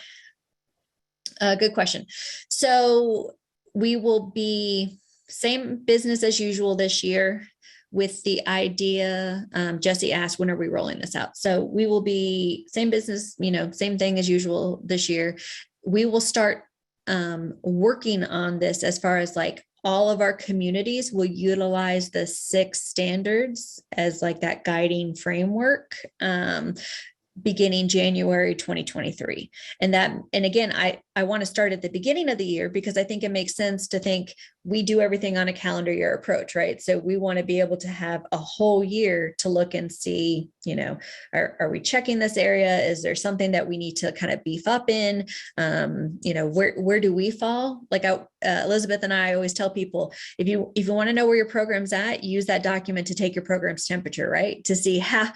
Good question. So we will be same business as usual this year with the idea, Jesse asked, when are we rolling this out? So we will be same business, same thing as usual this year. We will start working on this as far as like all of our communities will utilize the 6 standards as like that guiding framework. Beginning January 2023. And again, I want to start at the beginning of the year because I think it makes sense to think we do everything on a calendar year approach, right? So we want to be able to have a whole year to look and see, are we checking this area? Is there something that we need to kind of beef up in? Where do we fall? Like Elizabeth and I always tell people, if you want to know where your program's at, use that document to take your program's temperature, right? To see how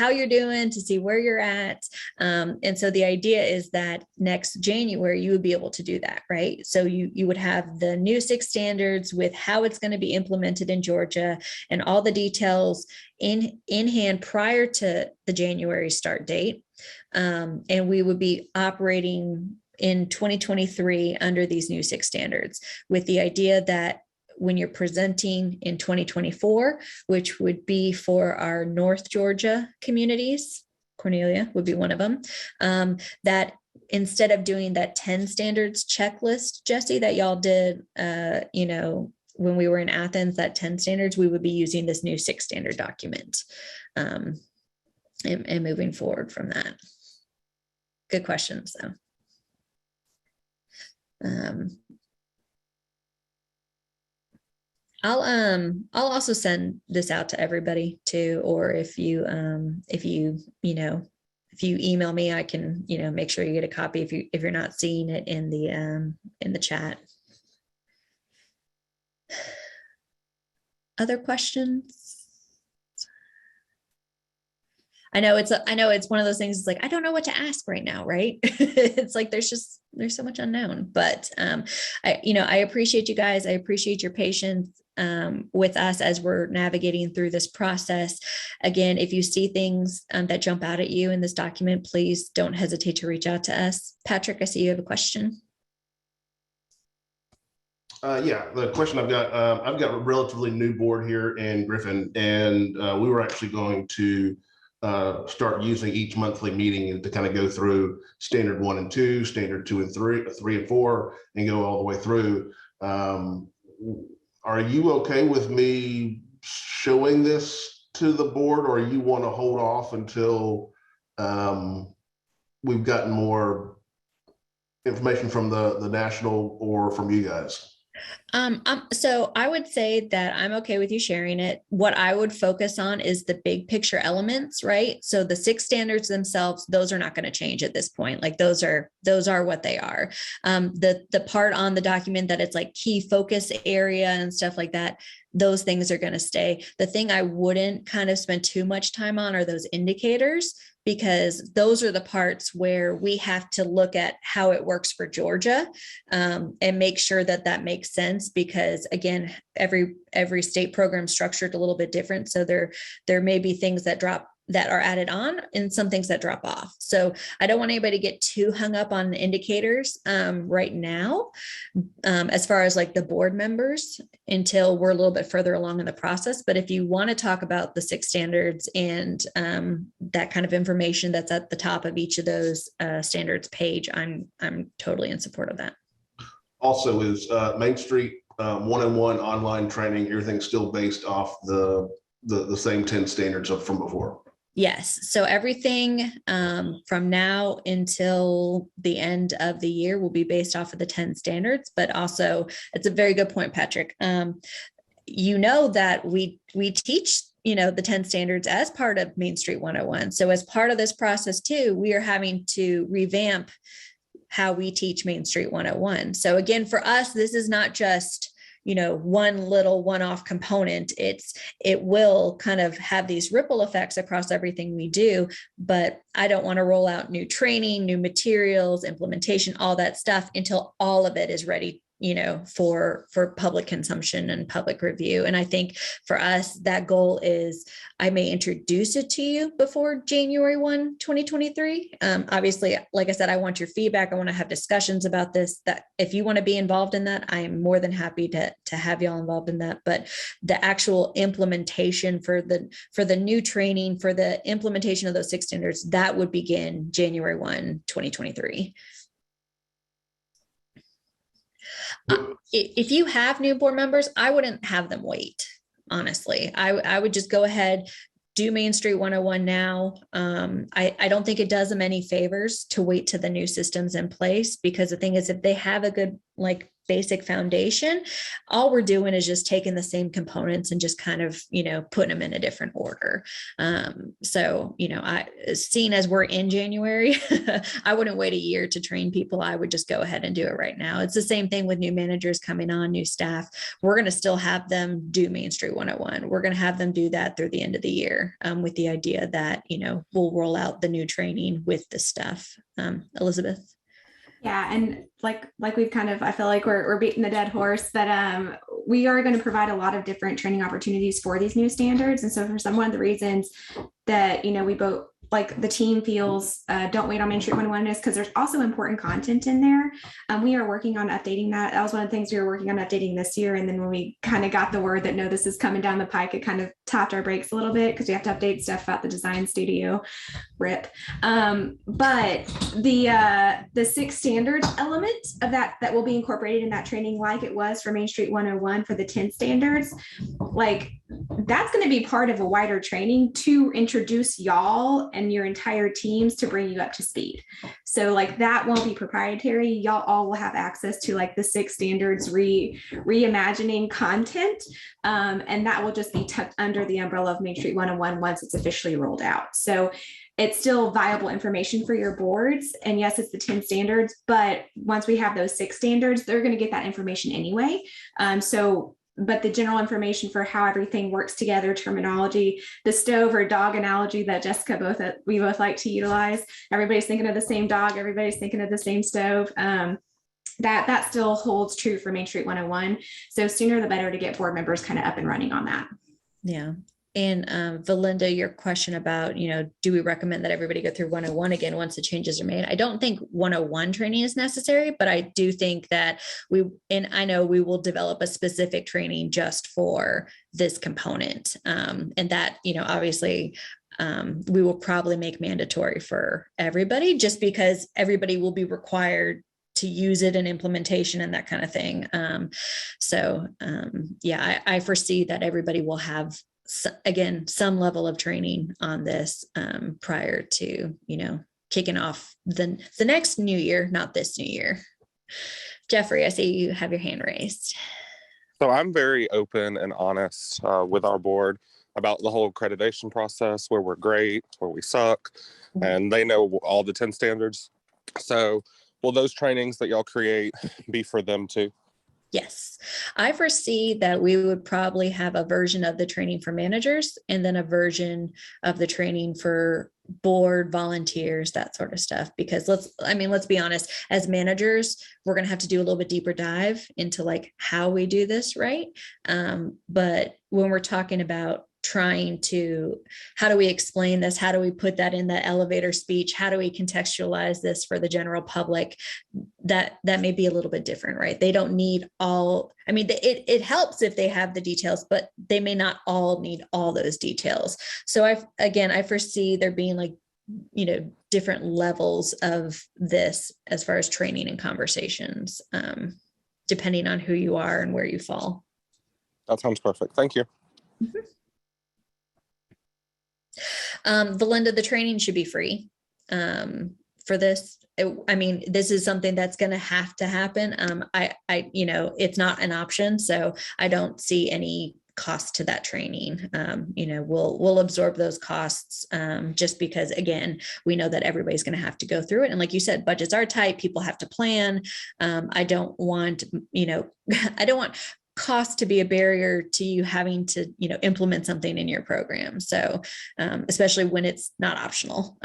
you're doing, to see where you're at. And so the idea is that next January, you would be able to do that, right? So you would have the new 6 standards with how it's going to be implemented in Georgia and all the details in hand prior to the January start date. And we would be operating in 2023 under these new 6 standards with the idea that when you're presenting in 2024, which would be for our North Georgia communities, Cornelia would be one of them, that instead of doing that 10 standards checklist, Jesse, that y'all did, when we were in Athens, that 10 standards, we would be using this new 6 standard document and moving forward from that. Good questions, though. I'll also send this out to everybody too, or if you email me, I can, make sure you get a copy if you're not seeing it in the chat. Other questions? I know it's one of those things. It's like, I don't know what to ask right now. Right. It's like, there's so much unknown, but I appreciate you guys. I appreciate your patience with us as we're navigating through this process. Again, if you see things that jump out at you in this document, please don't hesitate to reach out to us. Patrick, I see you have a question. Yeah, the question I've got a relatively new board here in Griffin, and we were actually going to start using each monthly meeting to kind of go through standard 1 and 2, standard 2 and 3 and 4, and go all the way through. Are you okay with me showing this to the board, or you want to hold off until we've gotten more information from the national or from you guys? So I would say that I'm okay with you sharing it. What I would focus on is the big picture elements, right? So the 6 standards themselves, those are not going to change at this point. Like those are what they are. The part on the document that it's like key focus area and stuff like that, those things are going to stay. The thing I wouldn't kind of spend too much time on are those indicators, because those are the parts where we have to look at how it works for Georgia and make sure that makes sense, because again, every state program is structured a little bit different. So there may be things that are added on and some things that drop off. So I don't want anybody to get too hung up on the indicators right now, as far as like the board members, until we're a little bit further along in the process. But if you want to talk about the 6 standards and that kind of information that's at the top of each of those standards page, I'm totally in support of that. Also, is Main Street 101 online training, everything still based off the same 10 standards from before? Yes, so everything from now until the end of the year will be based off of the 10 standards, but also it's a very good point, Patrick. You know that we teach, you know, the 10 standards as part of Main Street 101. So as part of this process too, we are having to revamp how we teach Main Street 101. So again, for us, this is not just, you know, one little one-off component. It will kind of have these ripple effects across everything we do, but I don't want to roll out new training, new materials, implementation, all that stuff until all of it is ready, you know, for public consumption and public review. And I think for us, that goal is I may introduce it to you before January 1, 2023. Obviously, like I said, I want your feedback. I want to have discussions about this. That if you want to be involved in that, I am more than happy to have y'all involved in that. But the actual implementation for the new training, for the implementation of those 6 standards, that would begin January 1, 2023. If you have new board members, I wouldn't have them wait. Honestly, I would just go ahead, do Main Street 101 now. I don't think it does them any favors to wait till the new system's in place, because the thing is, if they have a good like basic foundation, all we're doing is just taking the same components and just kind of, you know, putting them in a different order. So, you know, seeing as we're in January, I wouldn't wait a year to train people. I would just go ahead and do it right now. It's the same thing with new managers coming on, new staff. We're going to still have them do Main Street 101. We're going to have them do that through the end of the year, with the idea that, you know, we'll roll out the new training with the stuff. Elizabeth? Yeah, and like we've kind of, I feel like we're beating the dead horse, that we are going to provide a lot of different training opportunities for these new standards. And so for some of the reasons that, you know, we both, like the team feels don't wait on Main Street 101 is because there's also important content in there. We are working on updating that. That was one of the things we were working on updating this year. And then when we kind of got the word that no, this is coming down the pike, it kind of tapped our brakes a little bit because we have to update stuff about the design studio. RIP. But the 6 standards element of that will be incorporated in that training, like it was for Main Street 101 for the 10 standards, like that's going to be part of a wider training to introduce y'all and your entire teams to bring you up to speed. So like that won't be proprietary. Y'all all will have access to like the 6 standards reimagining content. And that will just be tucked under the umbrella of Main Street 101 once it's officially rolled out. So it's still viable information for your boards. And yes, it's the 10 standards, but once we have those 6 standards, they're going to get that information anyway. But the general information for how everything works together, terminology, the stove or dog analogy that Jessica we both like to utilize. Everybody's thinking of the same dog. Everybody's thinking of the same stove. That still holds true for Main Street 101. So sooner the better to get board members kind of up and running on that. Yeah. And Valinda, your question about, you know, do we recommend that everybody go through 101 again once the changes are made? I don't think 101 training is necessary, but I do think that I know we will develop a specific training just for this component. And that, you know, obviously we will probably make mandatory for everybody, just because everybody will be required to use it in implementation and that kind of thing. Yeah, I foresee that everybody will have some level of training on this prior to, you know, kicking off the next new year, not this new year. Jeffrey, I see you have your hand raised. So I'm very open and honest with our board about the whole accreditation process, where we're great, where we suck, and they know all the 10 standards. So will those trainings that y'all create be for them too? Yes, I foresee that we would probably have a version of the training for managers and then a version of the training for board volunteers, that sort of stuff. Because let's be honest, as managers, we're going to have to do a little bit deeper dive into like how we do this, right? But when we're talking about how do we explain this? How do we put that in the elevator speech? How do we contextualize this for the general public? That may be a little bit different, right? They don't need it helps if they have the details, but they may not all need all those details. So I foresee there being like, you know, different levels of this as far as training and conversations, depending on who you are and where you fall. That sounds perfect. Thank you. Mm-hmm. Valinda, the training should be free for this. I mean, this is something that's going to have to happen. It's not an option, so I don't see any cost to that training. We'll absorb those costs just because, again, we know that everybody's going to have to go through it. And like you said, budgets are tight. People have to plan. I don't want cost to be a barrier to you having to, implement something in your program. So, especially when it's not optional.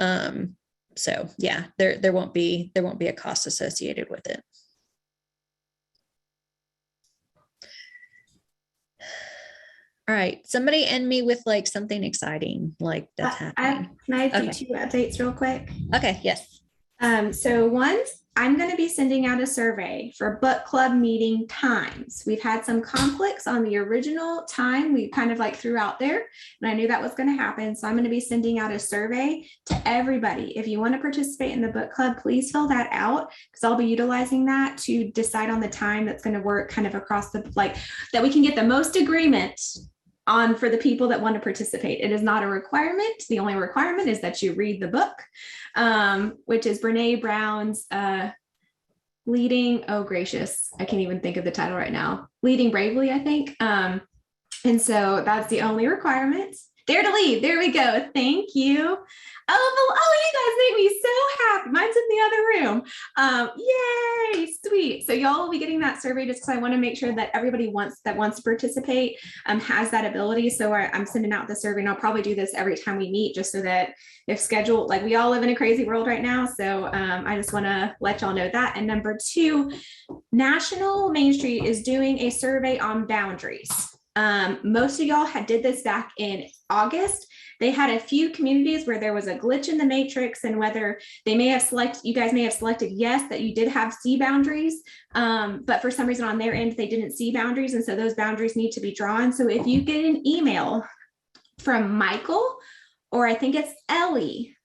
So yeah, there won't be a cost associated with it. All right, somebody end me with like something exciting like that's happening. Can I do Okay. 2 updates real quick? Okay, yes. So one, I'm going to be sending out a survey for book club meeting times. We've had some conflicts on the original time we kind of like threw out there, and I knew that was going to happen. So I'm going to be sending out a survey to everybody. If you want to participate in the book club, please fill that out, because I'll be utilizing that to decide on the time that's going to work kind of across the, like, that we can get the most agreement on for the people that want to participate. It is not a requirement. The only requirement is that you read the book, which is Brene Brown's Leading, oh gracious, I can't even think of the title right now. Leading Bravely, I think. And so that's the only requirement. Dare to Lead, there we go. Thank you. Oh, you guys make me so happy. Mine's in the other room. Yay, sweet. So y'all will be getting that survey just because I want to make sure that everybody wants to participate has that ability. So I'm sending out the survey, and I'll probably do this every time we meet, just so that if scheduled, like, we all live in a crazy world right now. So I just want to let y'all know that. And number 2, National Main Street is doing a survey on boundaries. Most of y'all did this back in August. They had a few communities where there was a glitch in the matrix, and whether you guys may have selected yes, that you did have C boundaries, but for some reason on their end, they didn't see boundaries. And so those boundaries need to be drawn. So if you get an email from Michael, or I think it's Ellie,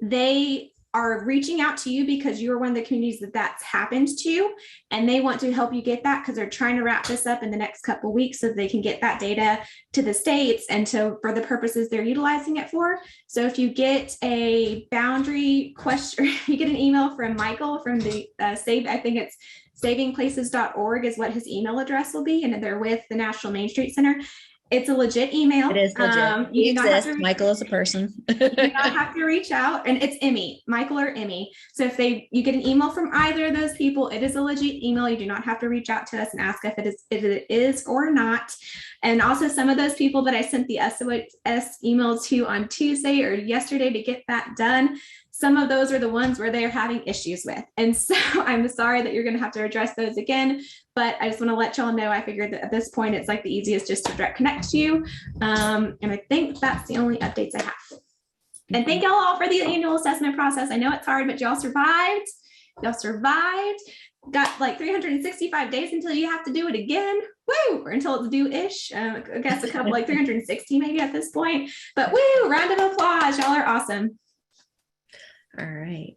they are reaching out to you because you're one of the communities that's happened to, and they want to help you get that, because they're trying to wrap this up in the next couple of weeks so they can get that data to the states and for the purposes they're utilizing it for. So if you get a boundary question, you get an email from Michael from the I think it's savingplaces.org is what his email address will be, and they're with the National Main Street Center. It's a legit email. It is legit. You do not have to Michael is a person. you do not have to reach out, and it's Emmy, Michael or Emmy. So if you get an email from either of those people, it is a legit email. You do not have to reach out to us and ask if it is or not. And also, some of those people that I sent the SOS email to on Tuesday or yesterday to get that done, some of those are the ones where they're having issues with. And so I'm sorry that you're going to have to address those again, but I just want to let y'all know, I figured that at this point, it's like the easiest just to direct connect to you. And I think that's the only updates I have. And thank y'all all for the annual assessment process. I know it's hard, but y'all survived. Y'all survived. Got like 365 days until you have to do it again. Woo! Or until it's due-ish. I guess a couple, like 360 maybe at this point. But woo! Round of applause. Y'all are awesome. All right.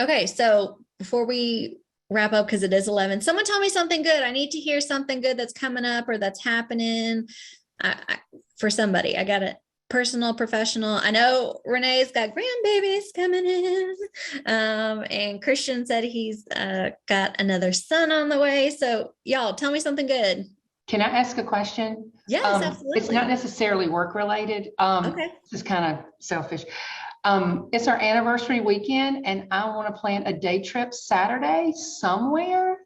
Okay, so before we wrap up, because it is 11, someone tell me something good. I need to hear something good that's coming up or that's happening for somebody. I got it. Personal, professional. I know Renee's got grandbabies coming in, and Christian said he's got another son on the way. So y'all tell me something good. Can I ask a question? Yes, absolutely. It's not necessarily work related. Okay. This is kind of selfish. It's our anniversary weekend, and I want to plan a day trip Saturday somewhere.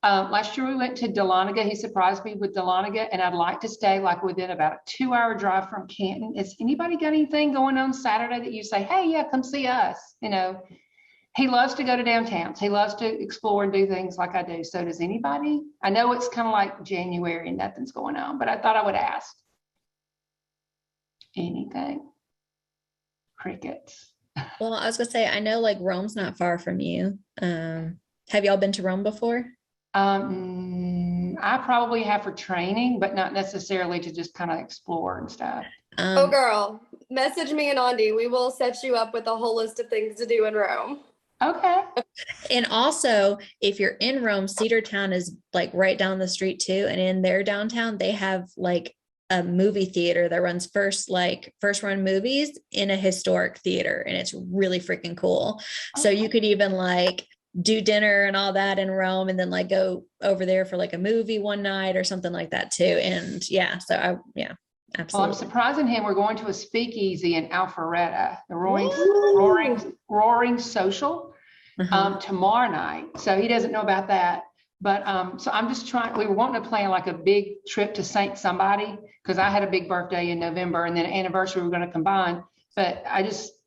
Last year we went to Dahlonega. He surprised me with Dahlonega, and I'd like to stay like within about a 2-hour drive from Canton. Is anybody got anything going on Saturday that you say, hey, yeah, come see us? You know, he loves to go to downtowns. He loves to explore and do things like I do. So does anybody? I know it's kind of like January and nothing's going on, but I thought I would ask. Anything? Crickets. Well, I was gonna say, I know like Rome's not far from you. Have y'all been to Rome before? I probably have for training, but not necessarily to just kind of explore and stuff. Oh, girl, message me and Andy. We will set you up with a whole list of things to do in Rome. Okay. And also, if you're in Rome, Cedartown is like right down the street too. And in their downtown, they have like a movie theater that runs first run movies in a historic theater, and it's really freaking cool. So you could even like do dinner and all that in Rome, and then like go over there for like a movie one night or something like that too. And yeah, so Well, absolutely. I'm surprising him. We're going to a speakeasy in Alpharetta, the Roaring Social, tomorrow night. So he doesn't know about that. But so I'm just trying, we were wanting to plan like a big trip to Saint somebody, because I had a big birthday in November and then anniversary we're going to combine. But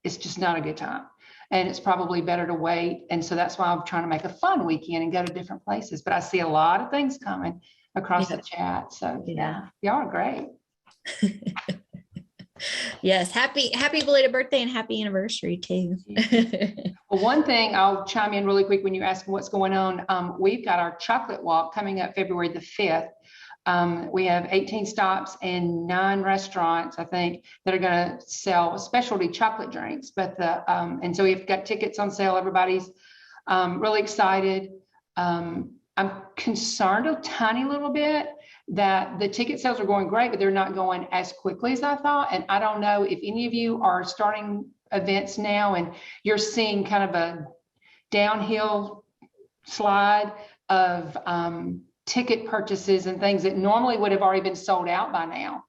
it's just not a good time. And it's probably better to wait. And so that's why I'm trying to make a fun weekend and go to different places. But I see a lot of things coming across the chat. So yeah, y'all are great. Yes, happy belated birthday and happy anniversary too. Well, one thing I'll chime in really quick when you ask what's going on. We've got our chocolate walk coming up February the 5th. We have 18 stops and 9 restaurants, I think, that are going to sell specialty chocolate drinks. But and so we've got tickets on sale. Everybody's really excited. I'm concerned a tiny little bit that the ticket sales are going great, but they're not going as quickly as I thought. And I don't know if any of you are starting events now and you're seeing kind of a downhill slide of ticket purchases and things that normally would have already been sold out by now,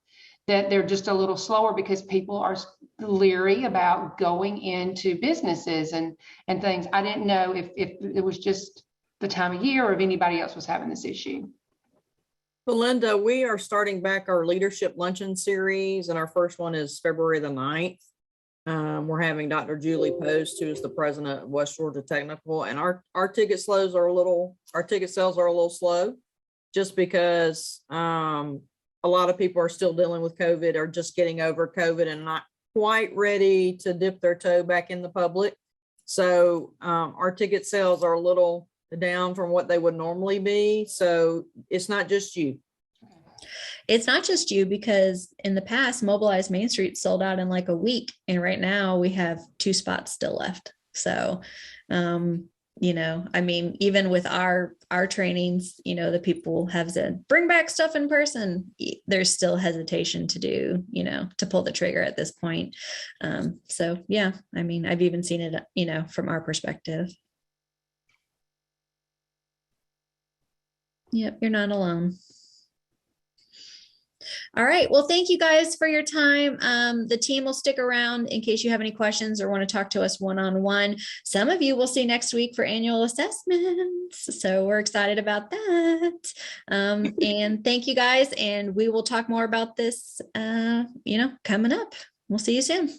that they're just a little slower because people are leery about going into businesses and things. I didn't know if it was just the time of year or if anybody else was having this issue. Belinda, we are starting back our leadership luncheon series, and our first one is February the 9th. We're having Dr. Julie Post, who is the president of West Georgia Technical, and our ticket sales are a little slow, just because a lot of people are still dealing with COVID or just getting over COVID and not quite ready to dip their toe back in the public. So our ticket sales are a little down from what they would normally be. So it's not just you. It's not just you, because in the past, Mobilize Main Street sold out in like a week. And right now we have 2 spots still left. So, you know, I mean, even with our trainings, you know, the people have said, bring back stuff in person. There's still hesitation to do, you know, to pull the trigger at this point. So yeah, I mean, I've even seen it, you know, from our perspective. Yep, you're not alone. All right. Well, thank you guys for your time. The team will stick around in case you have any questions or want to talk to us one-on-one. Some of you will see next week for annual assessments. So we're excited about that. And thank you guys. And we will talk more about this, you know, coming up. We'll see you soon.